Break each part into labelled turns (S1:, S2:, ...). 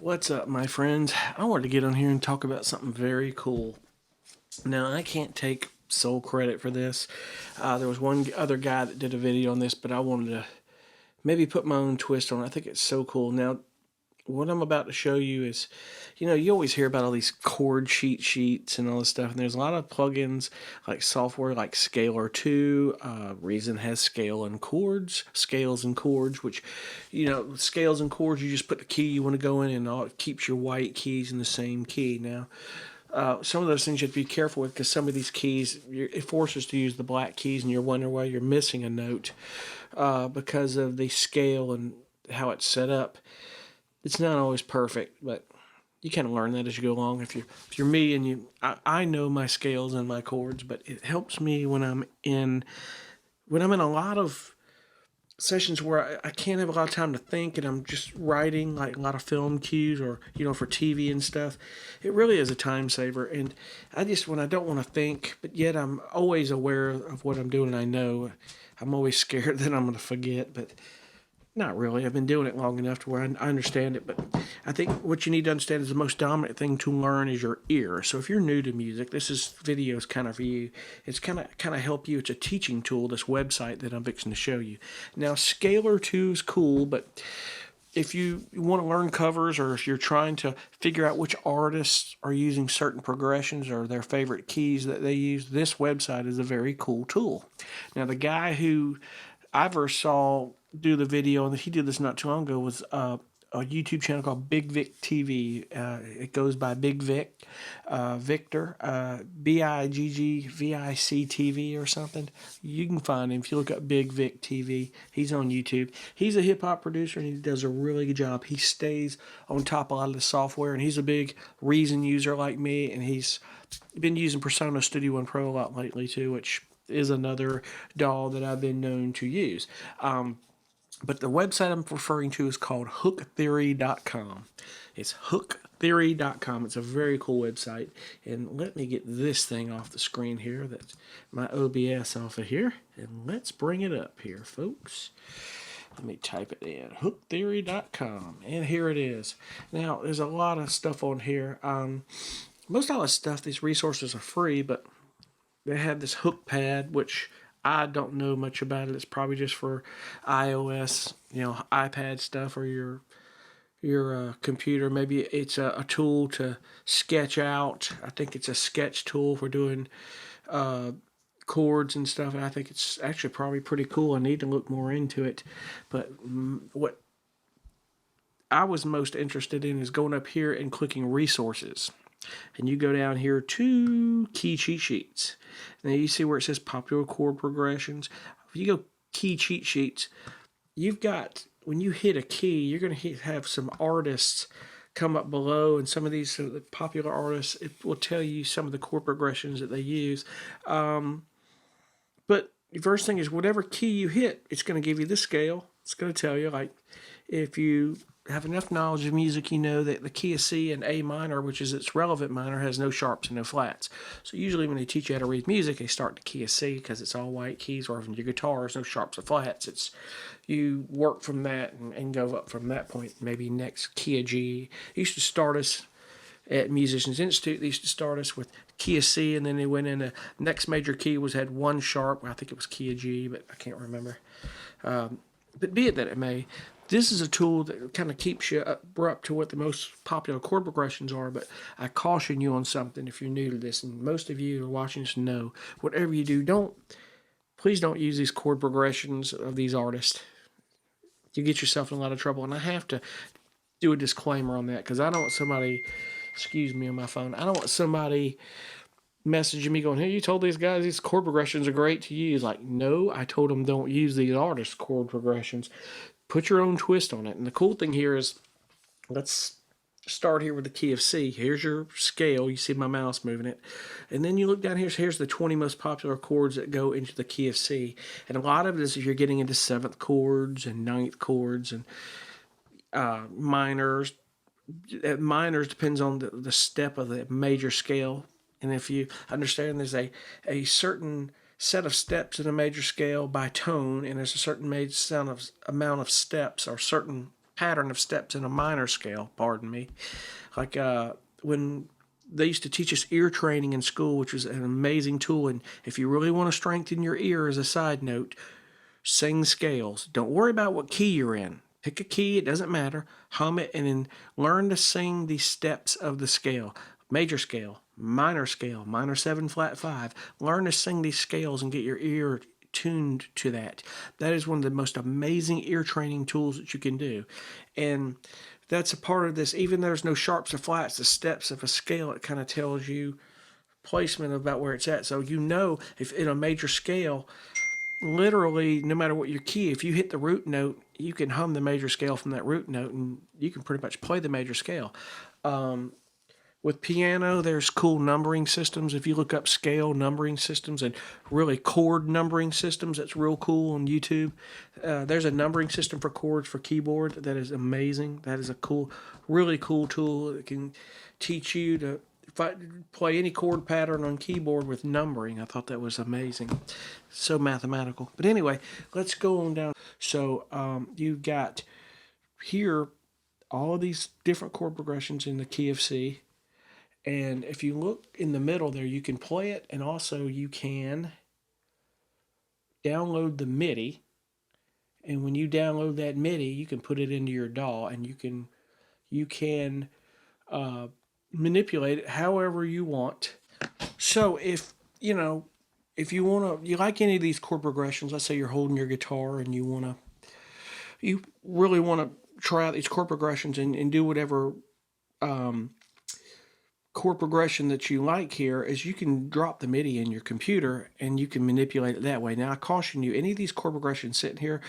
S1: What's up, my friends? I wanted to get on here and talk about something very cool. Now, I can't take sole credit for this. There was one other guy that did a video on this, but I wanted to maybe put my own twist on it. I think it's so cool. Now, what I'm about to show you is, you always hear about all these chord sheets and all this stuff, and there's a lot of plugins like software like Scalar 2. Reason has scales and chords, which, scales and chords, you just put the key you want to go in, and it keeps your white keys in the same key. Now, some of those things you have to be careful with because some of these keys, it forces to use the black keys, and you're wondering why you're missing a note because of the scale and how it's set up. It's not always perfect, but you kind of learn that as you go along. If you're me and I know my scales and my chords, but it helps me when I'm in a lot of sessions where I can't have a lot of time to think and I'm just writing like a lot of film cues or for TV and stuff. It really is a time saver, and when I don't want to think, but yet I'm always aware of what I'm doing. And I know I'm always scared that I'm going to forget, but not really. I've been doing it long enough to where I understand it, but I think what you need to understand is the most dominant thing to learn is your ear. So if you're new to music, this video is kind of for you. It's kind of help you. It's a teaching tool, this website that I'm fixing to show you. Now, Scalar 2 is cool, but if you want to learn covers or if you're trying to figure out which artists are using certain progressions or their favorite keys that they use, this website is a very cool tool. Now, the guy who I first saw do the video, and he did this not too long ago, was a YouTube channel called Big Vic TV. It goes by Big Vic, Victor, BIGGVIC TV or something. You can find him if you look up Big Vic TV. He's on YouTube. He's a hip hop producer, and he does a really good job. He stays on top of a lot of the software, and he's a big Reason user like me, and he's been using Persona Studio One Pro a lot lately too, which is another DAW that I've been known to use. But the website I'm referring to is called hooktheory.com. It's hooktheory.com. It's a very cool website. And let me get this thing off the screen here. That's my OBS off of here. And let's bring it up here, folks. Let me type it in. Hooktheory.com. And here it is. Now, there's a lot of stuff on here. Most all this stuff, these resources are free, but they have this hook pad, which I don't know much about it. It's probably just for iOS, iPad stuff, or your computer. Maybe it's a tool to sketch out. I think it's a sketch tool for doing chords and stuff. And I think it's actually probably pretty cool. I need to look more into it. But what I was most interested in is going up here and clicking resources. And you go down here to key cheat sheets. Now you see where it says popular chord progressions. If you go key cheat sheets, you've got, when you hit a key, you're going to have some artists come up below, and some of these popular artists, it will tell you some of the chord progressions that they use. But the first thing is whatever key you hit, it's going to give you the scale. It's going to tell you, like, if you have enough knowledge of music, you know that the key of C and A minor, which is its relevant minor, has no sharps and no flats. So usually when they teach you how to read music, they start the key of C because it's all white keys, or if your guitar has no sharps or flats, you work from that and go up from that point. Maybe next key of G. They used to start us at Musicians Institute. They used to start us with key of C, and then they went into next major key had one sharp. I think it was key of G, but I can't remember. But be it that it may, this is a tool that kind of keeps you up to what the most popular chord progressions are, but I caution you on something if you're new to this, and most of you who are watching this know, whatever you do, please don't use these chord progressions of these artists. You get yourself in a lot of trouble, and I have to do a disclaimer on that, because I don't want somebody, excuse me on my phone, I don't want somebody messaging me going, hey, you told these guys these chord progressions are great to use. Like, no, I told them don't use these artists' chord progressions. Put your own twist on it. And the cool thing here is, let's start here with the key of C. Here's your scale. You see my mouse moving it. And then you look down here. Here's the 20 most popular chords that go into the key of C. And a lot of it is if you're getting into 7th chords and 9th chords and minors. Minors depends on the step of the major scale. And if you understand there's a certain set of steps in a major scale by tone, and there's a certain amount of steps or certain pattern of steps in a minor scale, pardon me. Like when they used to teach us ear training in school, which was an amazing tool. And if you really want to strengthen your ear, as a side note, sing scales. Don't worry about what key you're in. Pick a key, it doesn't matter. Hum it and then learn to sing the steps of the scale. Major scale, minor 7 flat 5. Learn to sing these scales and get your ear tuned to that. That is one of the most amazing ear training tools that you can do. And that's a part of this. Even though there's no sharps or flats, the steps of a scale, it kind of tells you placement about where it's at. So you know if in a major scale, literally, no matter what your key, if you hit the root note, you can hum the major scale from that root note, and you can pretty much play the major scale. With piano, there's cool numbering systems. If you look up scale numbering systems and really chord numbering systems, that's real cool on YouTube. There's a numbering system for chords for keyboard that is amazing. That is a cool, really cool tool that can teach you to play any chord pattern on keyboard with numbering. I thought that was amazing. So mathematical. But anyway, let's go on down. So you've got here all of these different chord progressions in the key of C. And if you look in the middle there, you can play it, and also you can download the MIDI. And when you download that MIDI, you can put it into your DAW, and you can manipulate it however you want. So if you like any of these chord progressions, let's say you're holding your guitar and you really want to try out these chord progressions and do whatever chord progression that you like here, is you can drop the MIDI in your computer and you can manipulate it that way. Now I caution you, any of these chord progressions sitting here,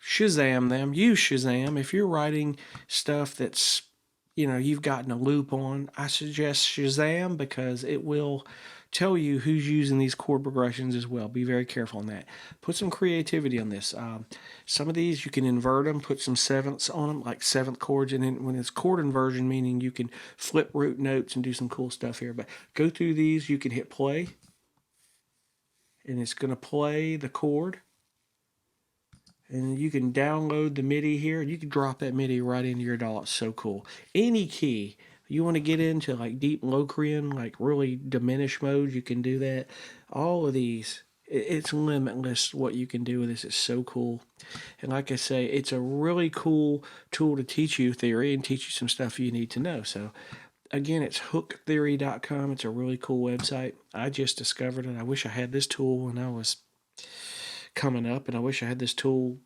S1: Shazam them, use Shazam. If you're writing stuff that's, you've gotten a loop on, I suggest Shazam, because it will tell you who's using these chord progressions as well. Be very careful on that. Put some creativity on this. Some of these you can invert them, put some sevenths on them, like seventh chords, and then when it's chord inversion, meaning you can flip root notes and do some cool stuff here. But go through these, you can hit play, and it's going to play the chord. And you can download the MIDI here. You can drop that MIDI right into your DAW. It's so cool. Any key. You want to get into like deep Locrian, like really diminished mode, you can do that. All of these, it's limitless what you can do with this. It's so cool. And like I say, it's a really cool tool to teach you theory and teach you some stuff you need to know. So again, it's hooktheory.com. It's a really cool website. I just discovered it. I wish I had this tool when I was coming up, and I wish I had this tool,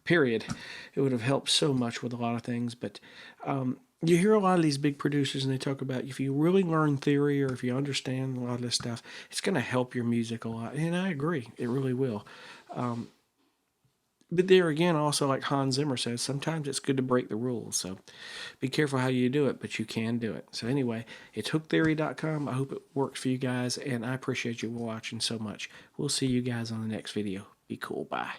S1: period. It would have helped so much with a lot of things. But you hear a lot of these big producers, and they talk about if you really learn theory, or if you understand a lot of this stuff, it's going to help your music a lot. And I agree, it really will. But there again, also like Hans Zimmer says, sometimes it's good to break the rules. So be careful how you do it, but you can do it. So anyway, it's hooktheory.com. I hope it works for you guys, and I appreciate you watching so much. We'll see you guys on the next video. Be cool. Bye.